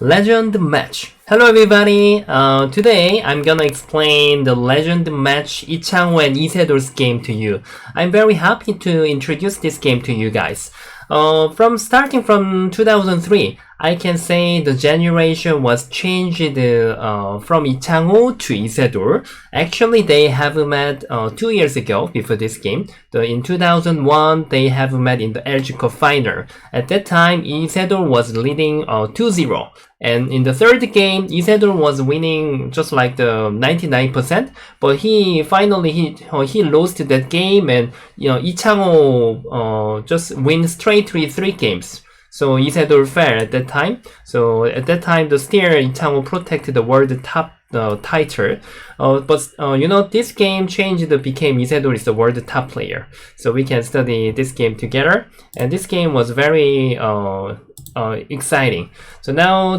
Legend match. Hello everybody. Today I'm gonna explain the legend match Changho and Lee Sedol's game to you. I'm very happy to introduce this game to you guys. From starting from 2003, I can say the generation was changed from Changho to Lee Sedol. Actually, they have met 2 years ago before this game. In 2001, they have met in the LG Cup final. At that time, Lee Sedol was leading 2-0. And in the third game, Lee Sedol was winning just like the 99%, but he lost that game, and Lee Changho just win straight three games. So Lee Sedol fell at that time. So at that time, Lee Changho protected the world top title. But this game became Lee Sedol is the world top player. So we can study this game together. And this game was very exciting. So now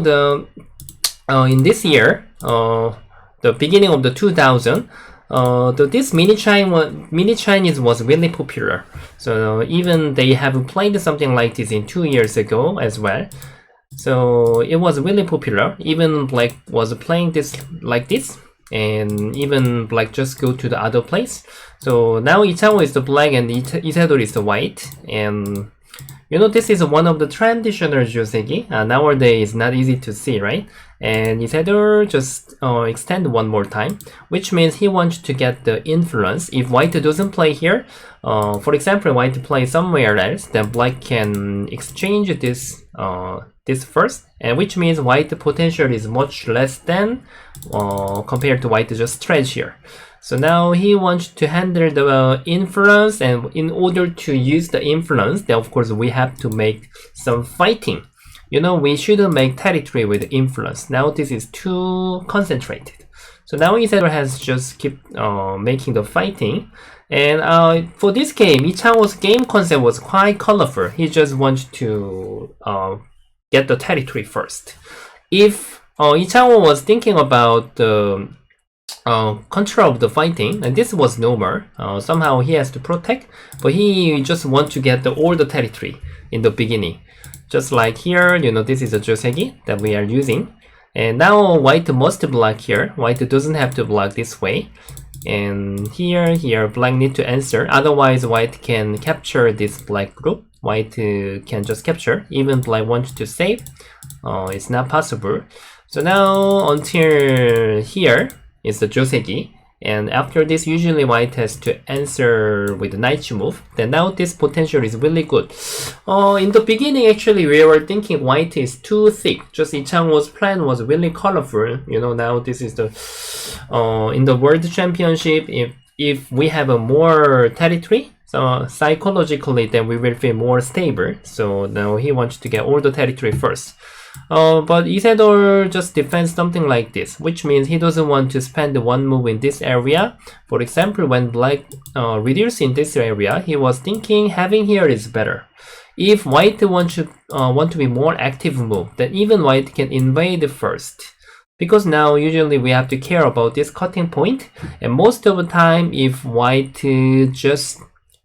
in this year, the beginning of the 2000, this mini Chinese was really popular. So even they have played something like this in 2 years ago as well. So it was really popular. Even Black was playing this like this, and even Black just go to the other place. So now Changho is the black and Lee Sedol is the white, and this is one of the traditional joseki. Nowadays, it's not easy to see, right? And Lee Sedol just extend one more time, which means he wants to get the influence. If white doesn't play here, for example, white plays somewhere else, then black can exchange this first, and which means white potential is much less than compared to white just stretch here. So now he wants to handle the influence, and in order to use the influence, then of course we have to make some fighting. We shouldn't make territory with influence. Now this is too concentrated. So now Lee Sedol has just keep making the fighting. And for this game, Changho's game concept was quite colorful. He just wants to get the territory first. If Changho was thinking about the control of the fighting, and this was normal. Somehow he has to protect, but he just wants to get all the territory in the beginning. Just like here, this is a joseki that we are using. And now white must block here. White doesn't have to block this way. And here, black need to answer. Otherwise, white can capture this black group. White can just capture. Even black wants to save. It's not possible. So now until here is the joseki. And after this, usually white has to answer with the knight move. Then now this potential is really good. In the beginning, actually, we were thinking white is too thick. Just Changho's plan was really colorful. Now this is the in the world championship. If we have a more territory, so psychologically, then we will feel more stable. So now he wants to get all the territory first. But Lee Sedol just defends something like this, which means he doesn't want to spend one move in this area. For example, when black reduced in this area, he was thinking having here is better. If white want to be more active move, then even white can invade first. Because now usually we have to care about this cutting point, and most of the time if white just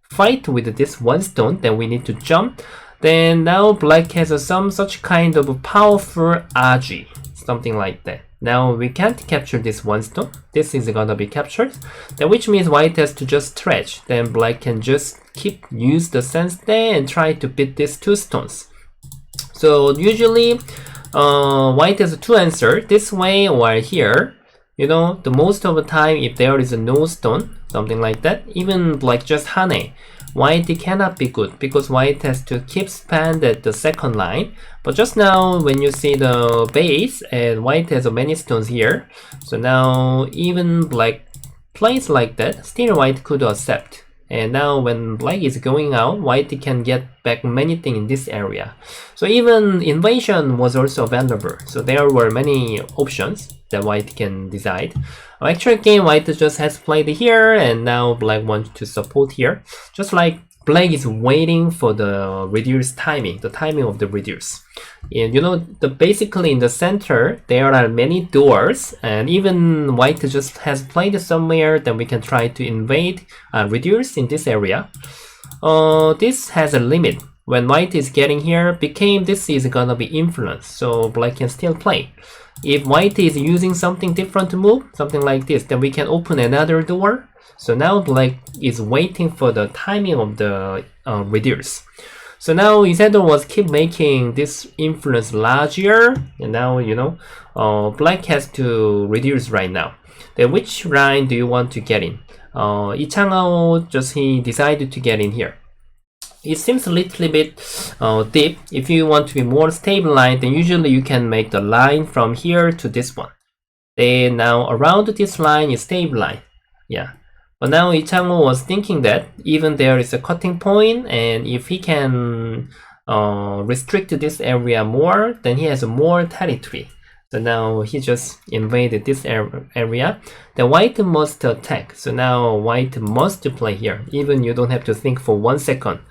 fight with this one stone, then we need to jump. Then now black has some such kind of powerful agi, something like that. Now we can't capture this one stone. This is gonna be captured. Then which means white has to just stretch. Then black can just use the sense there and try to beat these two stones. So usually white has two answers, this way or here. The most of the time if there is a no stone, something like that, even like just hane, white cannot be good because white has to keep span at the second line. But just now when you see the base and white has many stones here, so now even black plays like that, still white could accept. And now when black is going out, white can get back many things in this area. So even invasion was also available. So there were many options that white can decide. Actual game, white just has played here, and now black wants to support here. Just like black is waiting for the reduce timing, the timing of the reduce. And basically in the center there are many doors, and even white just has played somewhere, then we can try to invade reduce in this area. This has a limit. when white is getting here, became this is gonna be influence, so black can still play. If white is using something different to move, something like this, then we can open another door. So now black is waiting for the timing of the reduce. So now Lee Sedol was keep making this influence larger, and now black has to reduce right now. Then which line do you want to get in? Changho he decided to get in here. It seems a little bit deep. If you want to be more stable line, then usually you can make the line from here to this one. Then now around this line is stable line. Yeah. But now Changho was thinking that even there is a cutting point, and if he can restrict this area more, then he has more territory. So now he just invaded this area. The white must attack. So now white must play here. Even you don't have to think for 1 second.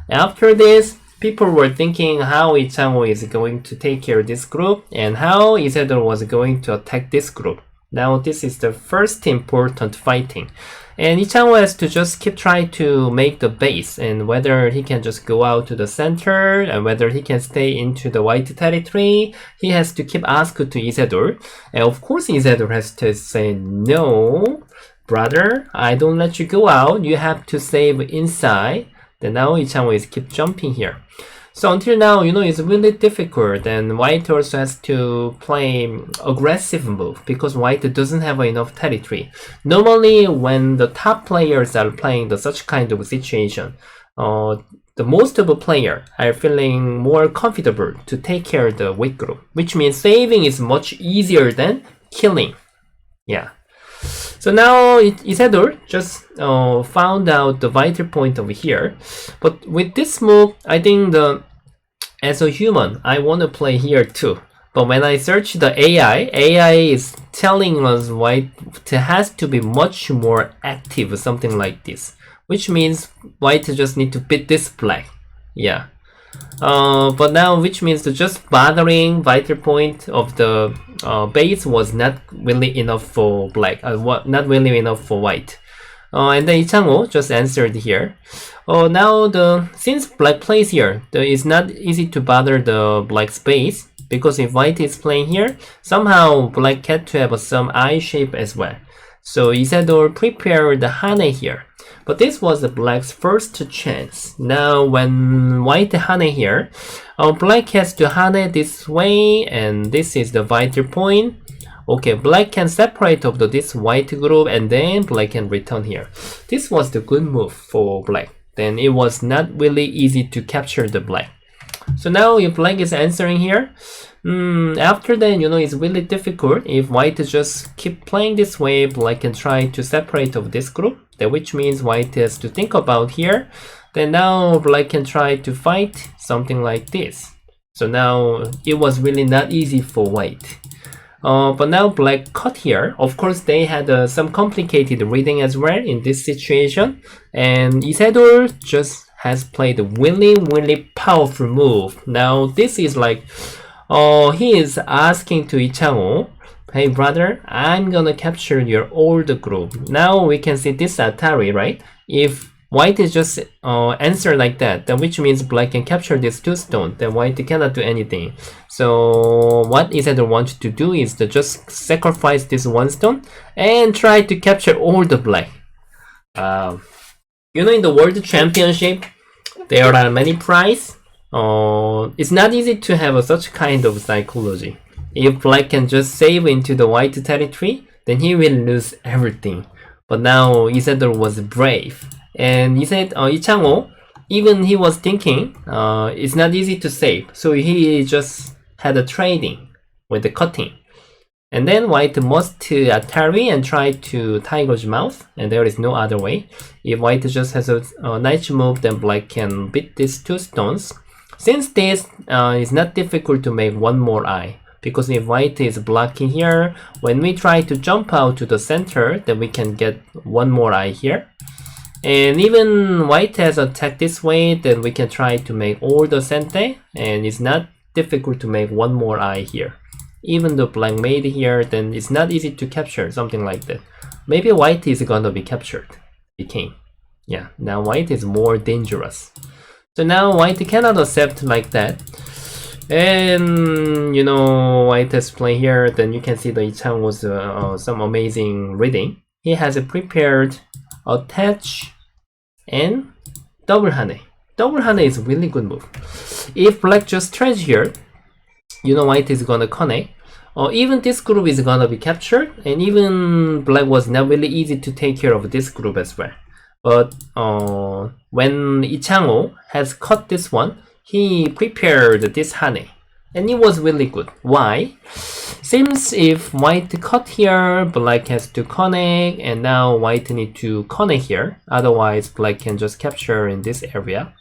After this, people were thinking how Changho is going to take care of this group and how Lee Sedol was going to attack this group. Now this is the first important fighting. And Changho has to just keep trying to make the base, and whether he can just go out to the center and whether he can stay into the white territory, he has to keep asking to Lee Sedol. And of course Lee Sedol has to say, no, brother, I don't let you go out, you have to save inside. Then now Changho is keep jumping here. So until now, it's really difficult, and white also has to play aggressive move because white doesn't have enough territory. Normally, when the top players are playing such kind of situation, the most of the players are feeling more comfortable to take care of the weak group, which means saving is much easier than killing. Yeah. So now Lee Sedol just found out the vital point over here. But with this move, I think as a human, I want to play here too. But when I search the AI is telling us white has to be much more active, something like this. Which means white just need to beat this black. Yeah. But now, which means just bothering vital point of the base was not really enough for black, not really enough for white. And then Changho just answered here. Now since black plays here, it's not easy to bother the black space, because if white is playing here, somehow black had to have some eye shape as well. So Lee Sedol prepared the Hane here. But this was the black's first chance. Now when white Hane here, black has to Hane this way, and this is the vital point. Okay, black can separate of this white group, and then black can return here. This was the good move for black. Then it was not really easy to capture the black. So now if black is answering here, after then, it's really difficult. If white just keep playing this way, black can try to separate of this group, which means white has to think about here. Then now black can try to fight something like this. So now it was really not easy for white. But now black cut here. Of course, they had some complicated reading as well in this situation. And Lee Sedol just has played a really powerful move. Now this is like, he is asking to Changho, hey brother, I'm gonna capture your old group. Now we can see this Atari, right? If white is just answer like that, then which means black can capture this 2 stone, then white cannot do anything. So what Lee Sedol wants to do is to just sacrifice this 1 stone and try to capture all the black. In the World Championship, there are many prizes. It's not easy to have such kind of psychology. If black can just save into the white territory, then he will lose everything. But now Lee Sedol was brave. And he said, Changho, even he was thinking, it's not easy to save. So he just had a trading with the cutting. And then white must Atari and try to Tiger's Mouth, and there is no other way. If white just has a nice move, then black can beat these 2 stones. Since this is not difficult to make 1 more eye, because if white is blocking here, when we try to jump out to the center, then we can get 1 more eye here. And even white has attacked this way, then we can try to make all the sente, and it's not difficult to make 1 more eye here. Even though black made here, then it's not easy to capture, something like that. Maybe white is gonna be captured. Became. Yeah, now white is more dangerous. So now white cannot accept like that. And you know, white has played here, then you can see the Lee was some amazing reading. He has prepared attach and double hane. Double hane is a really good move. If black just trades here, you know white is gonna connect. Even this group is gonna be captured, and even black was not really easy to take care of this group as well. But when Changho has cut this one, he prepared this hane, and it was really good. Why? Seems if white cut here, black has to connect, and now white need to connect here. Otherwise, black can just capture in this area.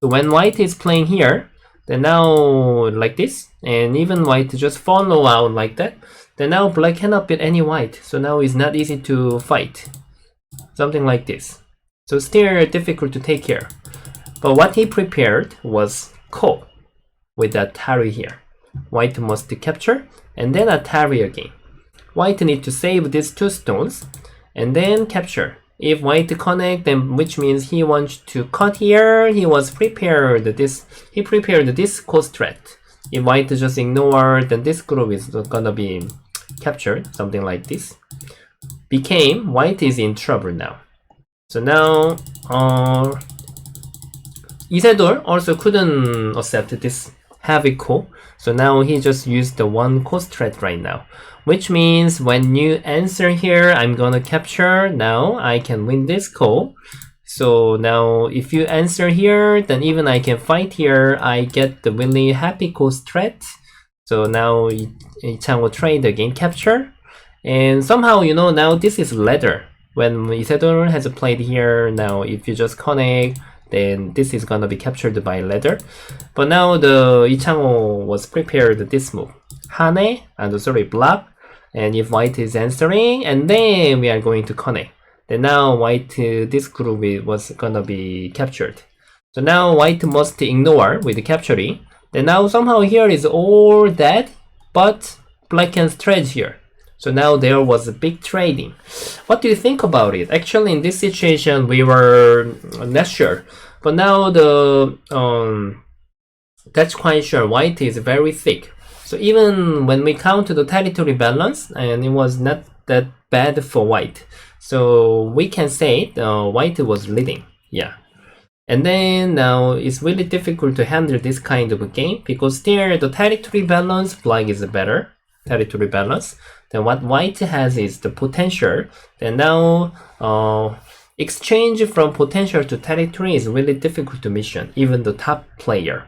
So when white is playing here, then now like this, and even white just follow out like that, then now black cannot beat any white. So now it's not easy to fight. Something like this. So still difficult to take care. But what he prepared was ko with Atari here. White must capture and then Atari again. White need to save these two stones and then capture. If white connect, then which means he wants to cut here. He prepared this ko strat. If white just ignore, then this group is gonna be captured. Something like this. Became white is in trouble now. So now Lee Sedol also couldn't accept this heavy ko. So now he just used the one ko strat right now. Which means when you answer here, I'm gonna capture. Now I can win this ko. So now if you answer here, then even I can fight here. I get the really happy ko strat. So now Changho trade again capture. And somehow, you know, now this is ladder. When Lee Sedol has played here, now if you just connect, then this is gonna be captured by ladder. But now the Changho was prepared this move. Hane, and sorry, block. And if white is answering, and then we are going to connect. Then now white, this group was gonna be captured. So now white must ignore with capturing. Then now somehow here is all dead, but black can trade here. So now there was a big trading. What do you think about it? Actually, in this situation, we were not sure. But now that's quite sure. White is very thick. So even when we count the territory balance, and it was not that bad for white. So we can say white was leading. Yeah. And then now it's really difficult to handle this kind of a game because still the territory balance, black is better. Territory balance. Then what white has is the potential. Then now exchange from potential to territory is really difficult to mission, even the top player.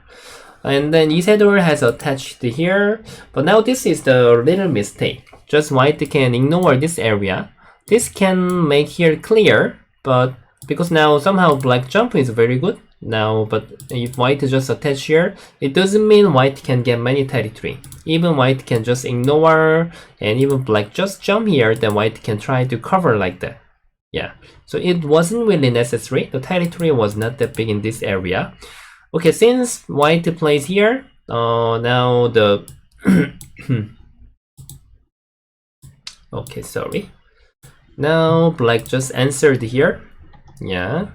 And then Lee Sedol has attached here, but now this is the little mistake. Just white can ignore this area. This can make here clear, but because now somehow black jump is very good now, but if white just attach here, it doesn't mean white can get many territory. Even white can just ignore, and even black just jump here, then white can try to cover like that. Yeah, so it wasn't really necessary. The territory was not that big in this area. Okay, since white plays here, now the okay, sorry. Now black just answered here. Yeah.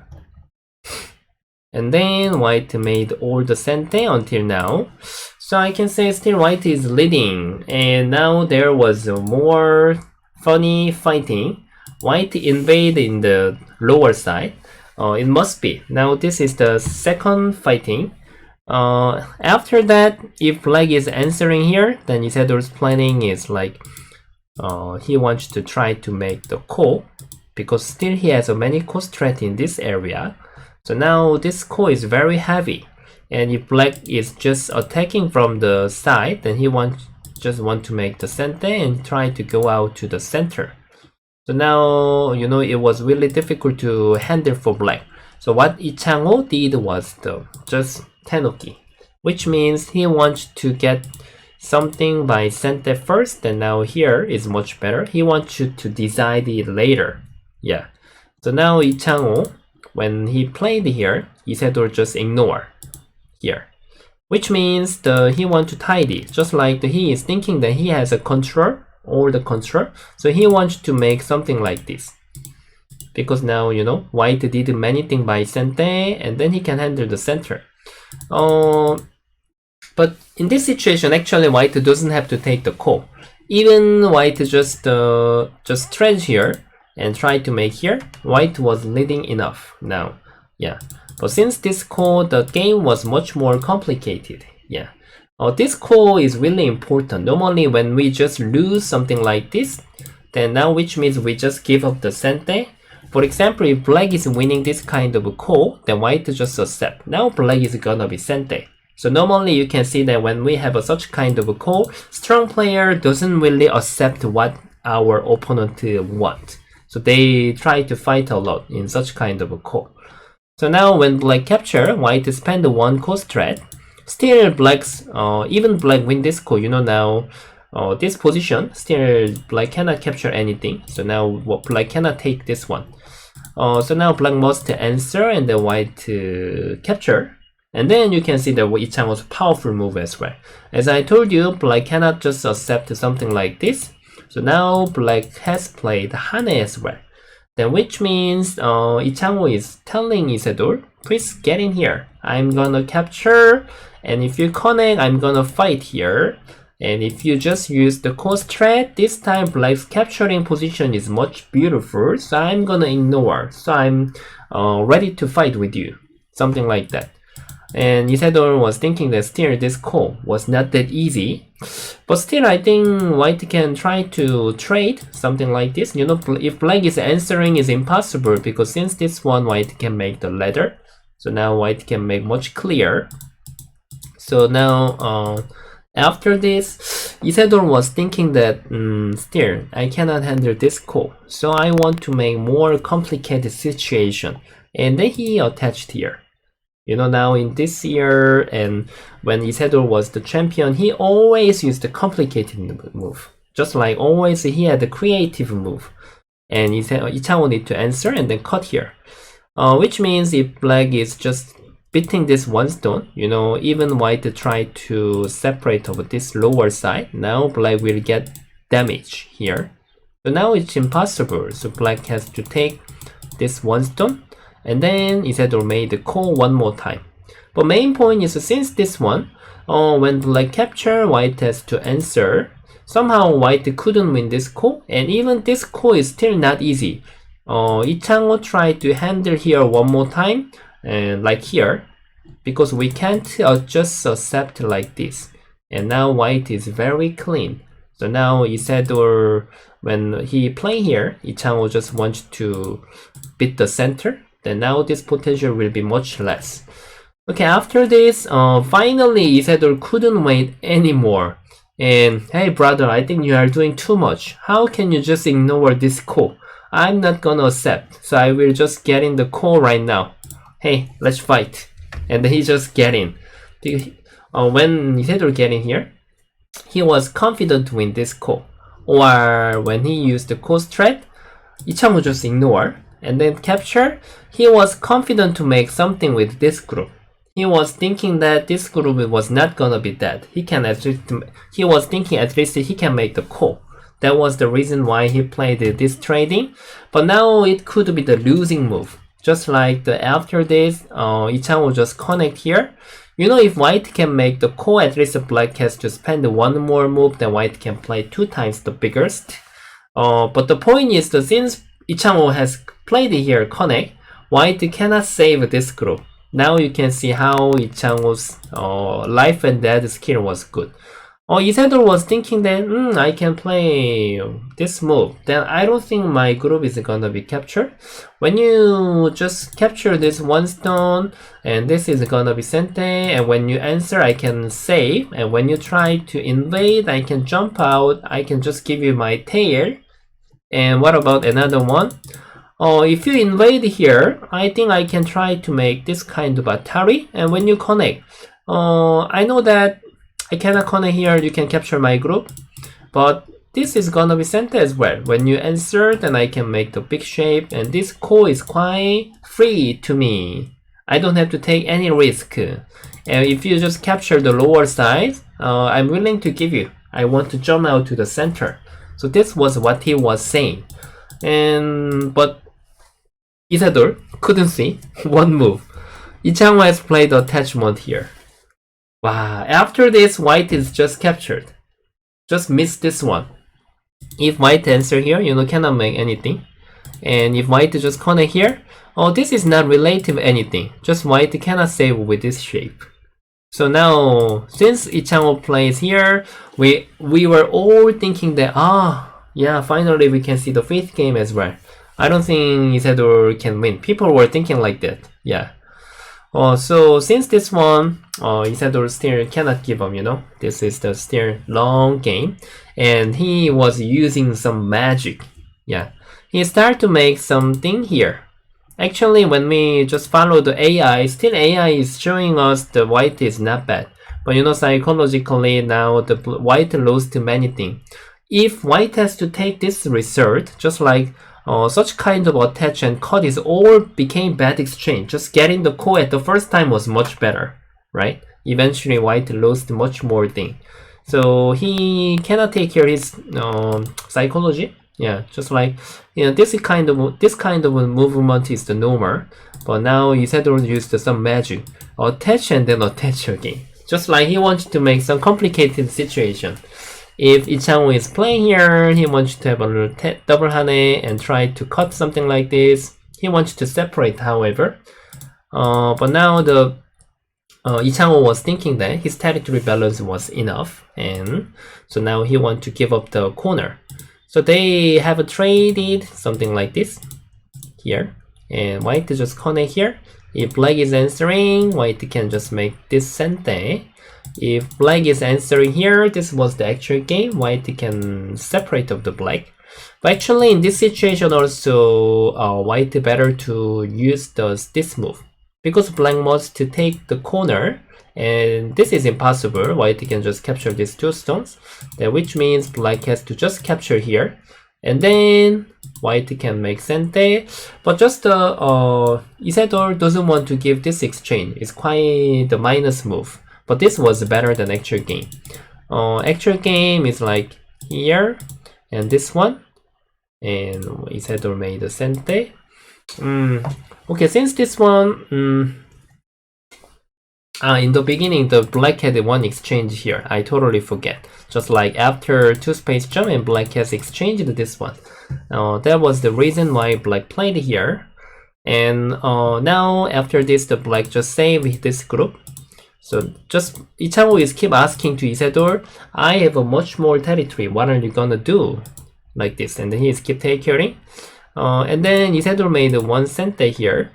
And then white made all the sente until now. So I can say still white is leading. And now there was more funny fighting. White invade in the lower side. It must be. Now this is the second fighting. After that, if black is answering here, then Lee Sedol's planning is like he wants to try to make the ko, because still he has many ko strat in this area. So now this ko is very heavy, and if black is just attacking from the side, then he just want to make the sente and try to go out to the center. So now, you know, it was really difficult to handle for black. So what Changho did was just tenuki, which means he wants to get something by sente first, and now here is much better. He wants you to decide it later. Yeah. So now Changho, when he played here, Lee Sedol just ignore here, which means he wants to tidy, just like he is thinking that he has a control. Or the control, so he wants to make something like this, because now, you know, white did many things by sente, and then he can handle the center. But in this situation, actually, white doesn't have to take the call. Even white just trade here and try to make here. White was leading enough now. Yeah. But since this call, the game was much more complicated. Yeah. This call is really important. Normally, when we just lose something like this, then now which means we just give up the sente. For example, if black is winning this kind of a call, then white just accept. Now black is gonna be sente. So normally you can see that when we have a such kind of a call, strong player doesn't really accept what our opponent want. So they try to fight a lot in such kind of a call. So now when black capture, white spend one cost threat. Still black's, even black win this call, you know now, this position, still black cannot capture anything. So now black cannot take this one. So now black must answer and the white capture. And then you can see that Lee Sedol was a powerful move as well. As I told you, black cannot just accept something like this. So now black has played Hane as well. Then which means Lee Sedol is telling Lee Sedol, please get in here. I'm gonna capture, and if you connect, I'm gonna fight here. And if you just use the coast threat, this time black's capturing position is much beautiful, so I'm gonna ignore. So I'm ready to fight with you. Something like that. And Lee Sedol was thinking that still this call was not that easy. But still I think white can try to trade something like this. You know, if black is answering is impossible because since this one white can make the ladder. So now white can make much clear. So now after this, Lee Sedol was thinking that still I cannot handle this call. So I want to make more complicated situation. And then he attached here. You know, now in this year and when Lee Sedol was the champion, he always used the complicated move. Just like always, he had the creative move. And Lee Sedol need to answer and then cut here. Which means if black is just beating this one stone, you know, even white try to separate over this lower side, now black will get damage here. So now it's impossible. So black has to take this one stone. And then Lee Sedol made the call one more time. But main point is since this one, when black capture, white has to answer. Somehow white couldn't win this call, and even this call is still not easy. Lee Sedol tried to handle here one more time, and like here, because we can't just accept like this. And now white is very clean. So now Lee Sedol, when he play here, Lee Sedol just wants to beat the center. Then now this potential will be much less. Okay, after this, finally Lee Sedol couldn't wait anymore. And hey brother, I think you are doing too much. How can you just ignore this call? I'm not gonna accept. So I will just get in the call right now. Hey, let's fight. And then he just get in. When Lee Sedol get in here, he was confident to win this call. Or when he used the coast threat, Lee Sedol just ignore. And then capture, he was confident to make something with this group. He was thinking that this group was not gonna be dead. He was thinking at least he can make the call. That was the reason why he played this trading. But now it could be the losing move. Just like after this, Lee Sedol just connect here. You know, if white can make the call, at least black has to spend one more move, then white can play 2 times the biggest. But the point is that since Lee Sedol has played here connect, white cannot save this group. Now you can see how Lee Sedol's life and death skill was good. Lee Sedol was thinking that I can play this move. Then I don't think my group is gonna be captured. When you just capture this one stone, and this is gonna be sente, and when you answer, I can save. And when you try to invade, I can jump out. I can just give you my tail. And what about another one? If you invade here, I think I can try to make this kind of Atari. And when you connect, I know that I cannot connect here, you can capture my group. But this is gonna be sent as well. When you answer, then I can make the big shape. And this call is quite free to me. I don't have to take any risk. And if you just capture the lower side, I'm willing to give you. I want to jump out to the center. So this was what he was saying. But Lee Sedol couldn't see one move. Changho has played attachment here. Wow, after this, white is just captured. Just miss this one. If white answer here, cannot make anything. And if white just connect here, oh, this is not relative anything. Just white cannot save with this shape. So now, since Changho plays here, we were all thinking that, yeah, finally we can see the fifth game as well. I don't think Lee Sedol can win. People were thinking like that, yeah. So since this one, Lee Sedol still cannot give up, This is the still long game. And he was using some magic, yeah. He started to make something here. Actually, when we just follow the AI, still AI is showing us the white is not bad. But psychologically now the white lost many things. If white has to take this result, just like such kind of attach and cut is all became bad exchange. Just getting the core at the first time was much better, right? Eventually white lost much more thing. So he cannot take care of his psychology. Yeah, just like this kind of movement is the normal, but now Lee Sedol used some magic, attach and then attach again. Just like he wants to make some complicated situation. If Changho is playing here, he wants to have a little double hane and try to cut something like this. He wants to separate, however, but now the Changho was thinking that his territory balance was enough, and so now he wants to give up the corner. So they have traded something like this here, and white just connect here. If black is answering, white can just make this sente. If black is answering here, this was the actual game, white can separate of the black. But actually in this situation also, white better to use this move. Because black wants to take the corner, and this is impossible. White can just capture these two stones, which means black has to just capture here, and then white can make sente. But just Lee Sedol doesn't want to give this exchange. It's quite the minus move. But this was better than actual game. Actual game is like here and this one, and Lee Sedol made a sente. Okay, since this one. In the beginning, the black had one exchange here. I totally forget. Just like after two space jump and black has exchanged this one. That was the reason why black played here. And now after this, the black just saved this group. So just Changho is keep asking to Lee Sedol, I have a much more territory. What are you gonna do? Like this, and then he is keep taking. And then Lee Sedol made one sente here.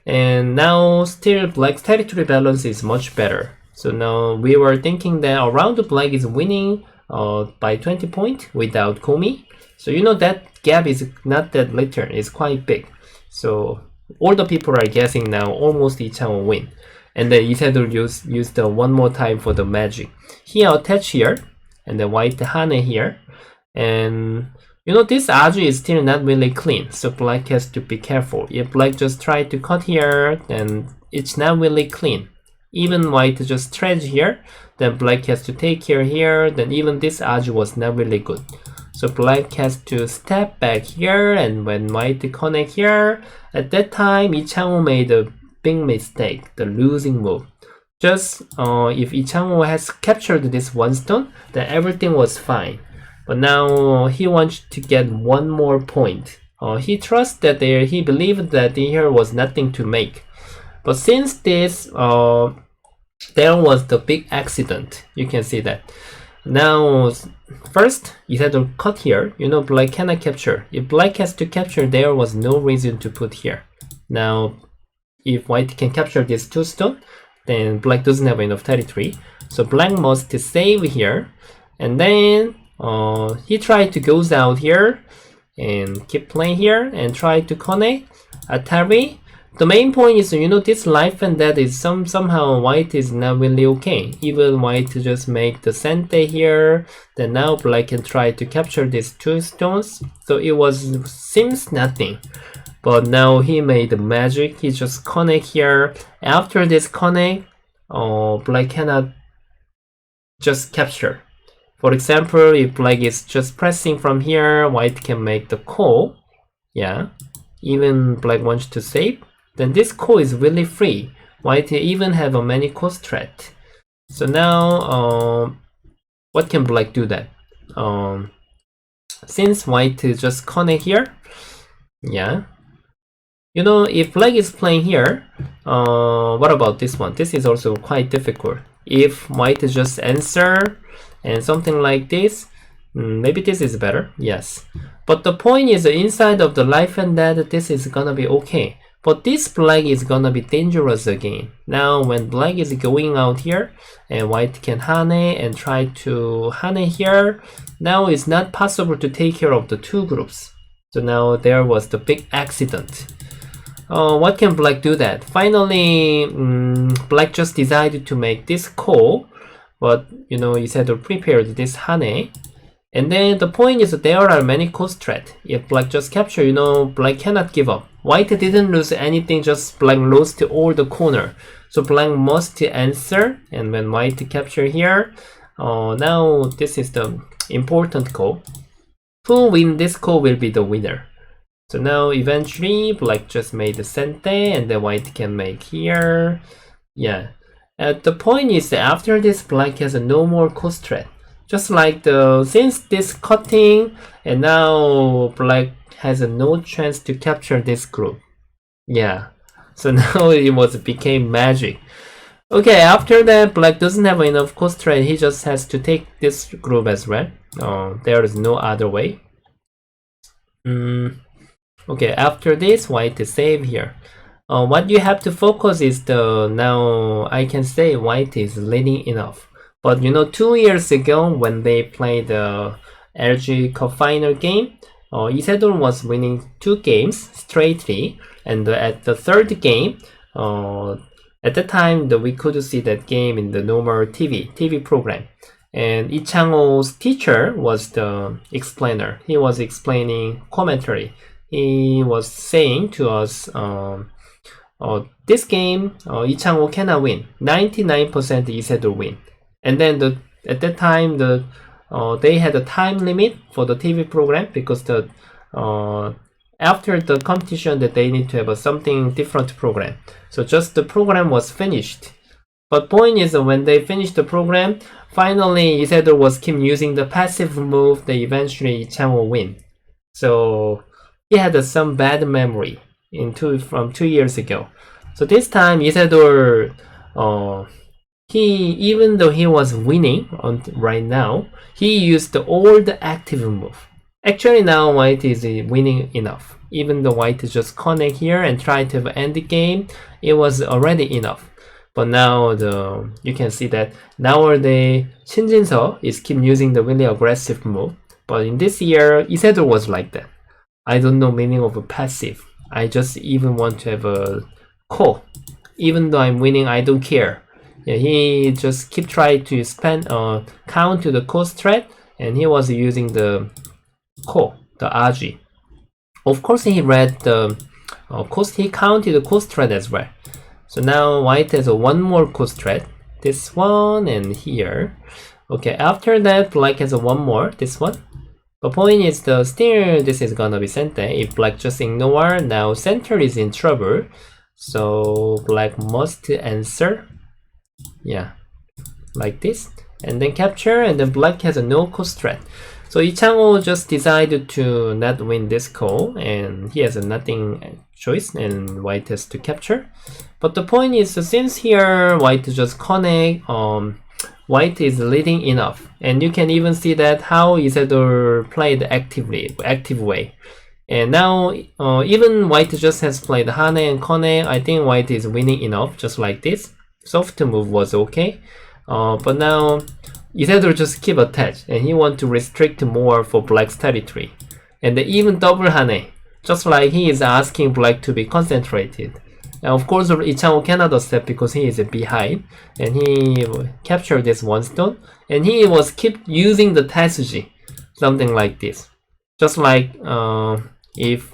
And now still black's territory balance is much better. So now we were thinking that around the black is winning by 20 points without Komi. So that gap is not that little, it's quite big. So all the people are guessing now almost Changho win. And then Lee Sedol used one more time for the magic. Here attach here, and then white hane here. And this Aju is still not really clean, so black has to be careful. If black just try to cut here, then it's not really clean. Even white just stretch here, then black has to take care here, then even this Aju was not really good. So black has to step back here, and when white connect here, at that time Changho made a big mistake, the losing move. Just if Changho has captured this one stone, then everything was fine. But now he wants to get one more point. He trusts that he believed that here was nothing to make. But since this, there was the big accident. You can see that. Now, first, Lee Sedol cut here. Black cannot capture. If black has to capture, there was no reason to put here. Now, if white can capture this two stone, then black doesn't have enough territory. So black must save here. And then he tried to goes out here and keep playing here and try to connect Atari. The main point is, this life and death is somehow white is not really okay. Even white just make the sente here, then now black can try to capture these two stones. So it seems nothing. But now he made the magic. He just connect here. After this connect, black cannot just capture. For example, if black is just pressing from here, white can make the call. Yeah, even black wants to save. Then this call is really free. white even have a many coast threat. So now what can black do then? Since white just connect here, yeah. You know, if black is playing here, what about this one? This is also quite difficult. If white just answer and something like this, maybe this is better, yes. But the point is, inside of the life and death, this is gonna be okay. But this black is gonna be dangerous again. Now when black is going out here and white can hane and try to hane here, now it's not possible to take care of the two groups. So now there was the big accident. What can black do that? Finally, black just decided to make this call, but you know, you said to prepare this hane. And then the point is that there are many coast threat. If black just capture, you know, black cannot give up. White didn't lose anything, just black lost all the corner. So black must answer, and when white capture here, now this is the important call. Who win this call will be the winner. So now eventually black just made the sente, and then white can make here. Yeah. The point is that after this black has no more coast threat. Just like since this cutting, and now black has no chance to capture this group. Yeah. So now it became magic. Okay, after that black doesn't have enough coast threat. He just has to take this group as well. There is no other way. Okay, after this, white is save here. What you have to focus is now I can say white is leading enough. But you know, 2 years ago when they played the LG Cup final game, Lee Sedol was winning 2 games straightly, and at the third game, at the time we could see that game in the normal TV program. And Changho's teacher was the explainer. He was explaining commentary. He was saying to us, this game, Changho cannot win. 99% Lee Sedol win. And then at that time, they had a time limit for the TV program, because after the competition that they need to have something different program. So just the program was finished. But point is, when they finished the program, finally Lee Sedol was keep using the passive move that eventually Changho win. So he had some bad memory from 2 years ago. So this time Lee Sedol, even though he was winning right now, he used all the active move. Actually now white is winning enough. Even though white just connect here and try to end the game, it was already enough. But now you can see that nowadays Shin Jin-seo is keep using the really aggressive move. But in this year, Lee Sedol was like that. I don't know meaning of a passive. I just even want to have a call. Even though I'm winning, I don't care. Yeah, he just keep trying to count to the coast threat, and he was using the call, the RG. Of course, he read the coast. He counted the coast threat as well. So now white has one more coast threat. This one and here. Okay, after that, black has one more. This one. The point is still this is gonna be center. If black just ignore, now center is in trouble. So black must answer. Yeah, like this, and then capture, and then black has no coast threat. So Changho just decided to not win this call, and he has nothing choice, and white has to capture. But the point is, since here white just connect, white is leading enough, and you can even see that how Lee Sedol played active way. And now even white just has played hane and connect. I think white is winning enough, just like this. Soft move was okay, but now Lee Sedol just keep attached, and he want to restrict more for black's territory, and even double hane, just like he is asking black to be concentrated. And of course, Changho cannot accept because he is behind, and he captured this one stone, and he was keep using the Tetsuji, something like this. Just like if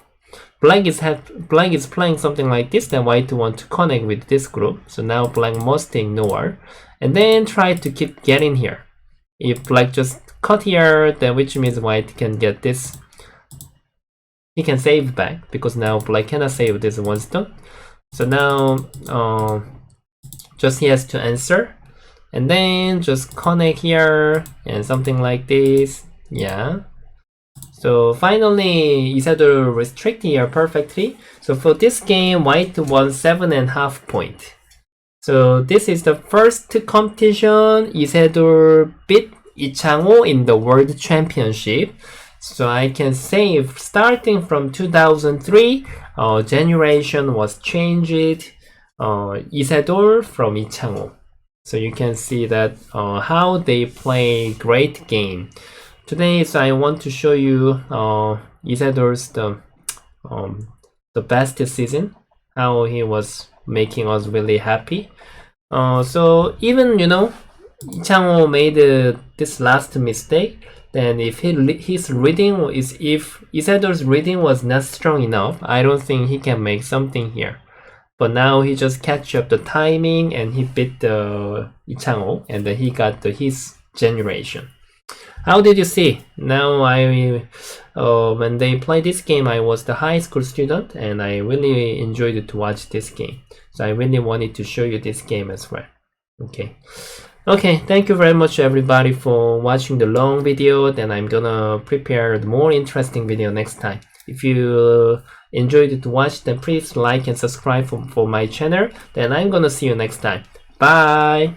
black is playing something like this, then white want to connect with this group. So now black must ignore, and then try to keep getting here. If black just cut here, then which means white can get this. He can save back, because now black cannot save this one stone. So now Just he has to answer. And then just connect here and something like this. Yeah. So finally, Isadora restrict here perfectly. So for this game, white won 7.5 points. So this is the first competition Isadora beat Changho in the World Championship. So I can say starting from 2003, generation was changed. Isadora from Changho. So you can see that how they play great game. Today, so I want to show you Isadora's the best season, how he was making us really happy. So even Changho made this last mistake, then if his reading is if Isadora's reading was not strong enough, I don't think he can make something here. But now he just catch up the timing and he beat the Changho, and then he got his generation. How did you see? Now when they play this game, I was the high school student and I really enjoyed to watch this game. So I really wanted to show you this game as well. Okay, thank you very much everybody for watching the long video. Then I'm gonna prepare the more interesting video next time. If you enjoyed it to watch, then please like and subscribe for my channel. Then I'm gonna see you next time. Bye!